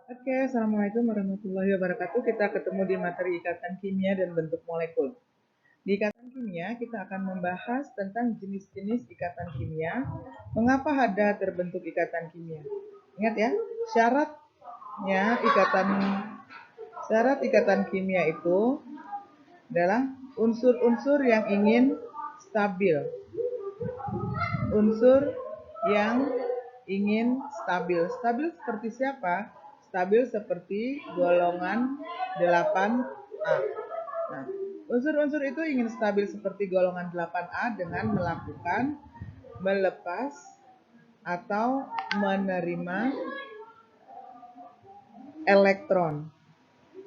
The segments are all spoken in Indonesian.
Oke, Assalamualaikum warahmatullahi wabarakatuh. Kita ketemu di materi ikatan kimia dan bentuk molekul. Di ikatan kimia, kita akan membahas tentang jenis-jenis ikatan kimia, mengapa ada terbentuk ikatan kimia. Ingat ya, syarat ikatan kimia itu adalah unsur-unsur yang ingin stabil. Unsur yang ingin stabil. Stabil seperti siapa? Stabil seperti golongan 8A. Nah, unsur-unsur itu ingin stabil seperti golongan 8A dengan melakukan melepas atau menerima elektron.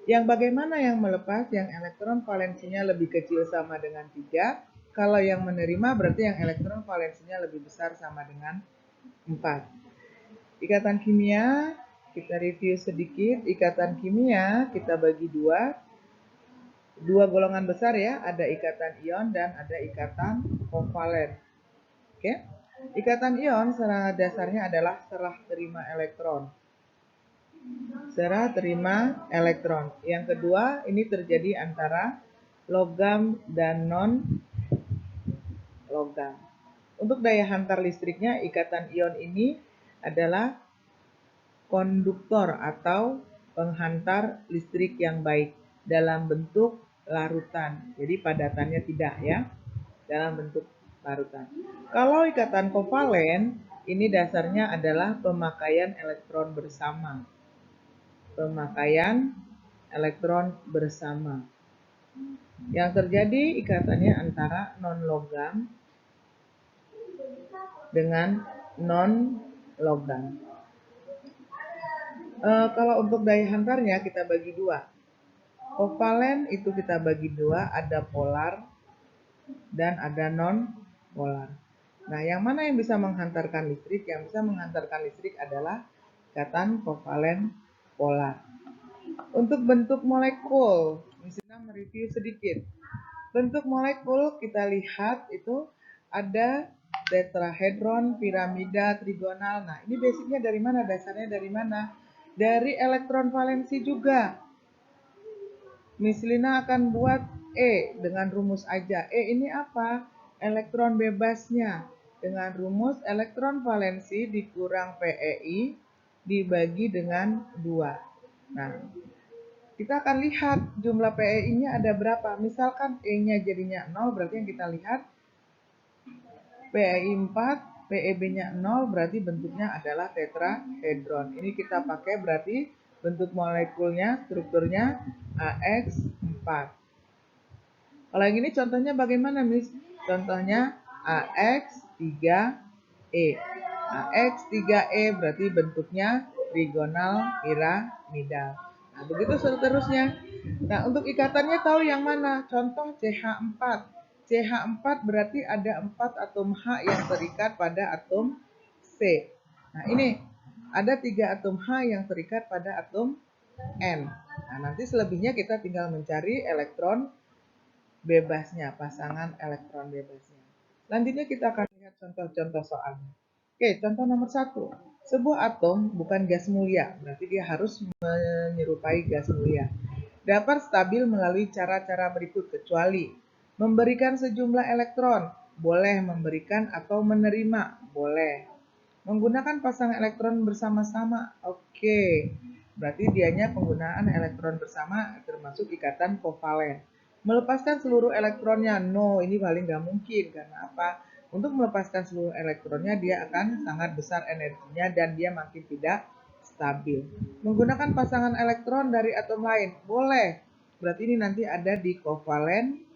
Yang bagaimana yang melepas? Yang elektron valensinya lebih kecil sama dengan 3. Kalau yang menerima berarti yang elektron valensinya lebih besar sama dengan 4. Ikatan kimia, kita review sedikit. Ikatan kimia kita bagi dua golongan besar ya, ada ikatan ion dan ada ikatan kovalen. Oke. Ikatan ion secara dasarnya adalah serah terima elektron. Serah terima elektron. Yang kedua, ini terjadi antara logam dan non logam. Untuk daya hantar listriknya, ikatan ion ini adalah konduktor atau penghantar listrik yang baik dalam bentuk larutan. Jadi padatannya tidak ya, dalam bentuk larutan. Kalau ikatan kovalen, ini dasarnya adalah pemakaian elektron bersama. Pemakaian elektron bersama. Yang terjadi ikatannya antara non-logam dengan non-logam. Kalau untuk daya hantarnya kita bagi dua. Kovalen itu kita bagi dua, ada polar dan ada non-polar. Nah, yang mana yang bisa menghantarkan listrik? Yang bisa menghantarkan listrik adalah ikatan kovalen polar. Untuk bentuk molekul, misalnya mereview sedikit. Bentuk molekul kita lihat itu ada tetrahedron, piramida, trigonal. Nah, ini basicnya dari mana? Dasarnya dari mana? Dari elektron valensi juga. Miss Lina akan buat E dengan rumus aja. E ini apa? Elektron bebasnya. Dengan rumus elektron valensi dikurang PeI dibagi dengan 2. Nah, kita akan lihat jumlah PeI-nya ada berapa. Misalkan E-nya jadinya 0, berarti yang kita lihat PeI 4, PeB-nya 0, berarti bentuknya adalah tetrahedron. Ini kita pakai berarti bentuk molekulnya, strukturnya AX4. Kalau yang ini contohnya bagaimana, Miss? Contohnya AX3E. AX3E berarti bentuknya trigonal piramidal. Nah, begitu seterusnya. Nah, untuk ikatannya tahu yang mana? Contoh CH4. CH4 berarti ada 4 atom H yang terikat pada atom C. Nah, ini ada 3 atom H yang terikat pada atom N. Nah, nanti selebihnya kita tinggal mencari elektron bebasnya, pasangan elektron bebasnya. Selanjutnya kita akan lihat contoh-contoh soalnya. Oke, contoh nomor 1. Sebuah atom bukan gas mulia, berarti dia harus menyerupai gas mulia. Dapat stabil melalui cara-cara berikut kecuali memberikan sejumlah elektron, boleh memberikan atau menerima, boleh. Menggunakan pasangan elektron bersama-sama, oke. Berarti dianya penggunaan elektron bersama termasuk ikatan kovalen. Melepaskan seluruh elektronnya, no, ini paling nggak mungkin. Karena apa? Untuk melepaskan seluruh elektronnya, dia akan sangat besar energinya dan dia makin tidak stabil. Menggunakan pasangan elektron dari atom lain, boleh. Berarti ini nanti ada di kovalen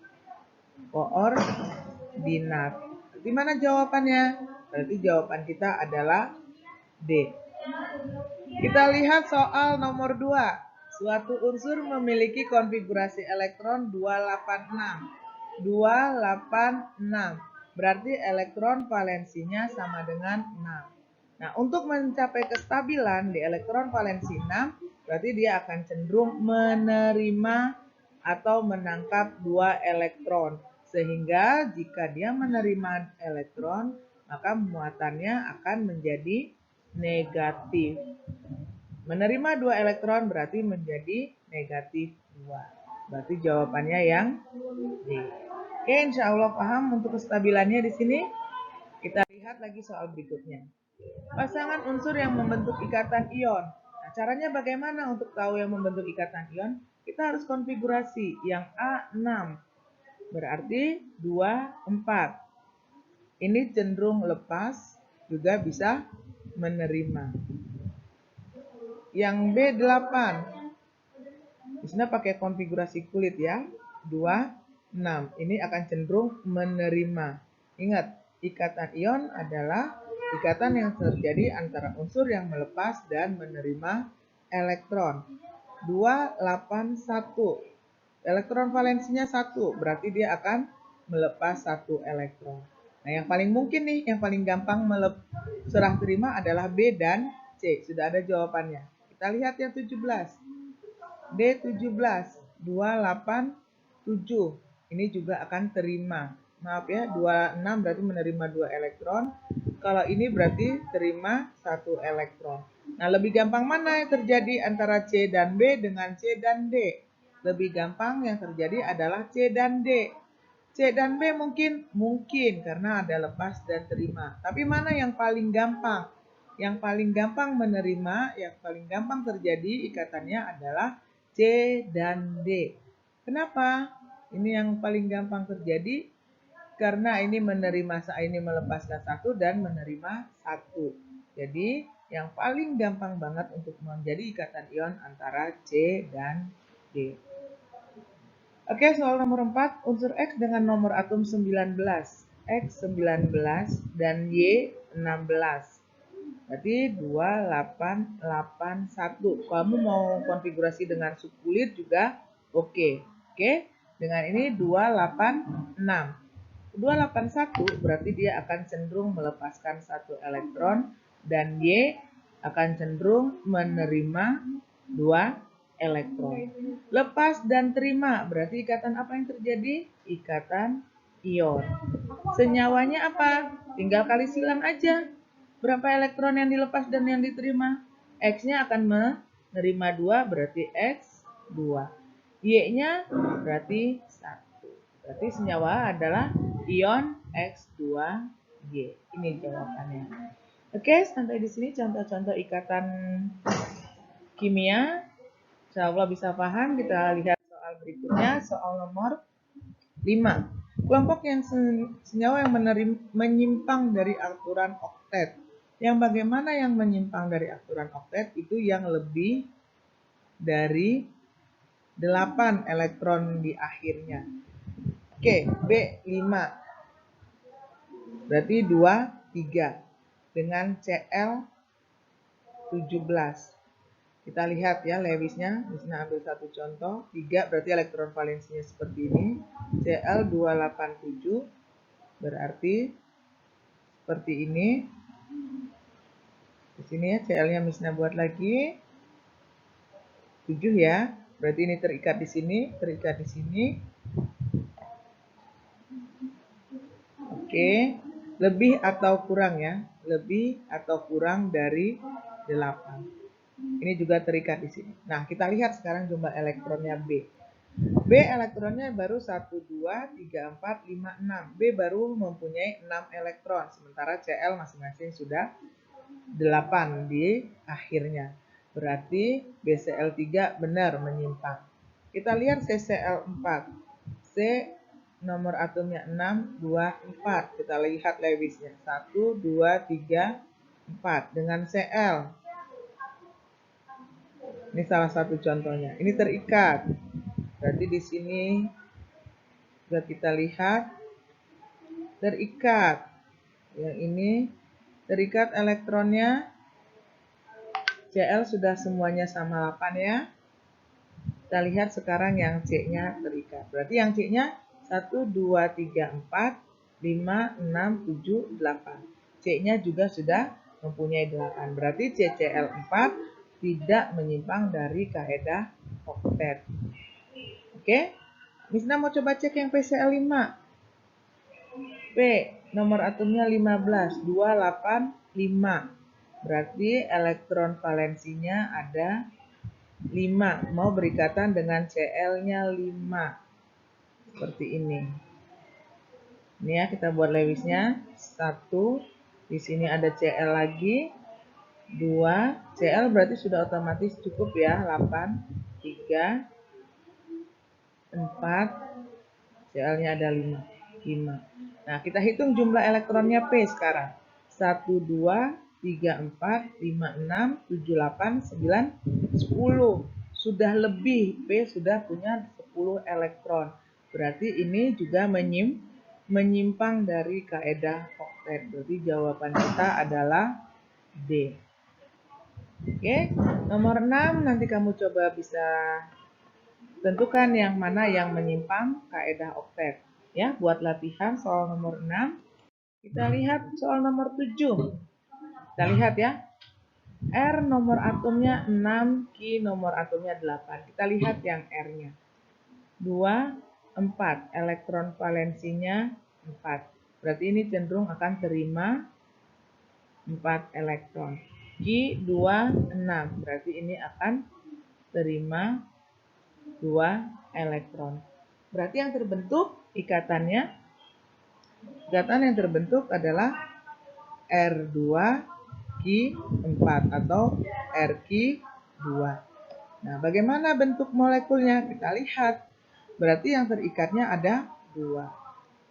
koordinat. Di mana jawabannya? Berarti jawaban kita adalah D. Kita lihat soal nomor 2. Suatu unsur memiliki konfigurasi elektron 286. 286. Berarti elektron valensinya sama dengan 6. Nah, untuk mencapai kestabilan di elektron valensi 6, berarti dia akan cenderung menerima atau menangkap 2 elektron. Sehingga jika dia menerima elektron, maka muatannya akan menjadi negatif. Menerima 2 elektron berarti menjadi negatif 2. Berarti jawabannya yang D. Oke, insya Allah paham untuk kestabilannya di sini. Kita lihat lagi soal berikutnya. Pasangan unsur yang membentuk ikatan ion. Nah, caranya bagaimana untuk tahu yang membentuk ikatan ion? Kita harus konfigurasi yang A6. Berarti 2, 4. Ini cenderung lepas, juga bisa menerima. Yang B8. Di sini pakai konfigurasi kulit ya. 2, 6. Ini akan cenderung menerima. Ingat, ikatan ion adalah ikatan yang terjadi antara unsur yang melepas dan menerima elektron. 281. Elektron valensinya 1, berarti dia akan melepas 1 elektron. Nah, yang paling mungkin nih, yang paling gampang serah terima adalah B dan C. Sudah ada jawabannya. Kita lihat yang 17. D17, 287. Ini juga akan terima. Maaf ya, 26 berarti menerima 2 elektron. Kalau ini berarti terima 1 elektron. Nah, lebih gampang mana yang terjadi antara C dan B dengan C dan D? Lebih gampang yang terjadi adalah C dan D. C dan B mungkin karena ada lepas dan terima. Tapi mana yang paling gampang? Yang paling gampang menerima, yang paling gampang terjadi ikatannya adalah C dan D. Kenapa? Ini yang paling gampang terjadi karena ini menerima, ini melepaskan 1 dan menerima 1. Jadi yang paling gampang banget untuk menjadi ikatan ion antara C dan D. Oke, soal nomor 4, unsur X dengan nomor atom 19, X 19 dan Y 16. Berarti 2881. Kamu mau konfigurasi dengan subkulit juga oke. Oke, dengan ini 286. 281 berarti dia akan cenderung melepaskan 1 elektron dan Y akan cenderung menerima 2 elektron. Lepas dan terima berarti ikatan apa yang terjadi? Ikatan ion. Senyawanya apa? Tinggal kali silang aja. Berapa elektron yang dilepas dan yang diterima? X-nya akan menerima 2 berarti X2. Y-nya berarti 1. Berarti senyawa adalah ion X2Y. Ini jawabannya. Oke, sampai di sini contoh-contoh ikatan kimia. Insya Allah bisa paham. Kita lihat soal berikutnya, soal nomor 5. Kelompok yang senyawa yang menyimpang dari aturan oktet. Yang bagaimana yang menyimpang dari aturan oktet itu yang lebih dari 8 elektron di akhirnya. Oke, B5. Berarti 2, 3. Dengan Cl17. Kita lihat ya Lewisnya, di sini ambil satu contoh, 3 berarti elektron valensinya seperti ini, Cl287 berarti seperti ini. Di sini ya Cl-nya misalnya buat lagi 7 ya, berarti ini terikat di sini, terikat di sini. Oke, lebih atau kurang ya, lebih atau kurang dari 8. Ini juga terikat di sini. Nah, kita lihat sekarang jumlah elektronnya B. B elektronnya baru 1, 2, 3, 4, 5, 6. B baru mempunyai 6 elektron. Sementara Cl masing-masing sudah 8 di akhirnya. Berarti BCl3 benar menyimpang. Kita lihat CCl4. C nomor atomnya 6, 2, 4. Kita lihat Lewisnya. 1, 2, 3, 4. Dengan Cl. Ini salah satu contohnya. Ini terikat. Berarti di sini sudah kita lihat terikat. Yang ini terikat elektronnya. Cl sudah semuanya sama 8 ya. Kita lihat sekarang yang C-nya terikat. Berarti yang C-nya 1, 2, 3, 4, 5, 6, 7, 8. C-nya juga sudah mempunyai 8. Berarti CCl4 tidak menyimpang dari kaidah oktet. Oke? Misalnya mau coba cek yang PCl5. P nomor atomnya 15, 285. Berarti elektron valensinya ada 5. Mau berikatan dengan Cl-nya 5. Seperti ini. Ini ya, kita buat Lewisnya. 1. Di sini ada Cl lagi. 2. Cl berarti sudah otomatis cukup ya. 8. 3. 4. Cl-nya ada 5. Nah, kita hitung jumlah elektronnya P sekarang. 1, 2, 3, 4, 5, 6, 7, 8, 9, 10. Sudah lebih, P sudah punya 10 elektron. Berarti ini juga menyimpang dari kaedah oktet. Berarti jawaban kita adalah D. Oke, nomor 6 nanti kamu coba bisa tentukan yang mana yang menyimpang kaedah oktet. Ya, buat latihan soal nomor 6. Kita lihat soal nomor 7. Kita lihat ya. R nomor atomnya 6, Q nomor atomnya 8. Kita lihat yang R-nya. 2, 4. Elektron valensinya 4. Berarti ini cenderung akan terima 4 elektron. Q 2, 6. Berarti ini akan terima 2 elektron. Berarti yang terbentuk ikatan yang terbentuk adalah R2Q4 atau RQ2. Nah, bagaimana bentuk molekulnya? Kita lihat. Berarti yang terikatnya ada 2.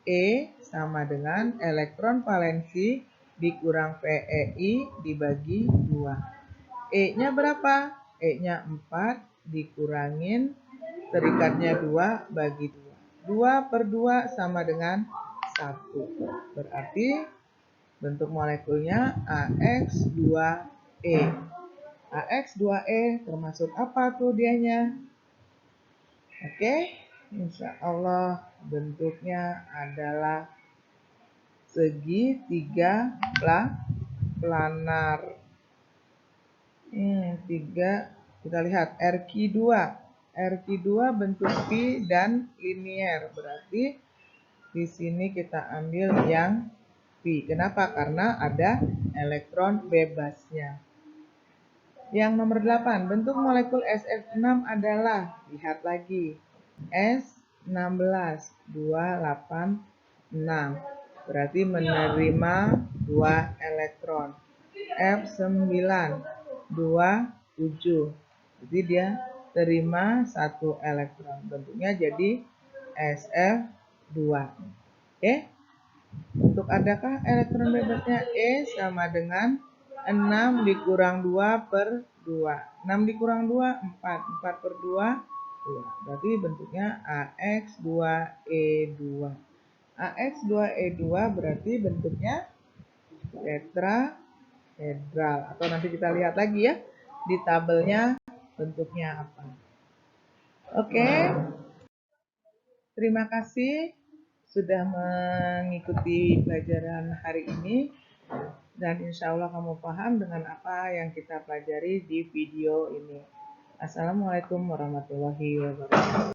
E sama dengan elektron valensi dikurang VEI dibagi 2. E-nya berapa? E-nya 4 dikurangin terikatnya 2 bagi 2. 2 per 2 sama dengan 1. Berarti bentuk molekulnya AX2E. AX2E termasuk apa tuh dianya? Oke, insya Allah bentuknya adalah segitiga planar. 3, kita lihat RQ2. RQ2 bentuk pi dan linier. Berarti di sini kita ambil yang pi. Kenapa? Karena ada elektron bebasnya. Yang nomor 8, bentuk molekul SF6 adalah, lihat lagi, S16, 286. Berarti menerima 2 elektron. F9, 27. Jadi dia terima 1 elektron. Bentuknya jadi SF2. Oke. Untuk adakah elektron bebasnya? E sama dengan 6 dikurang 2 per 2. 6 dikurang 2, 4. 4 per 2, 2. Berarti bentuknya AX2E2. AX2E2 berarti bentuknya tetrahedral. Atau nanti kita lihat lagi ya di tabelnya bentuknya apa. Oke. Terima kasih sudah mengikuti pelajaran hari ini. Dan insya Allah kamu paham dengan apa yang kita pelajari di video ini. Assalamualaikum warahmatullahi wabarakatuh.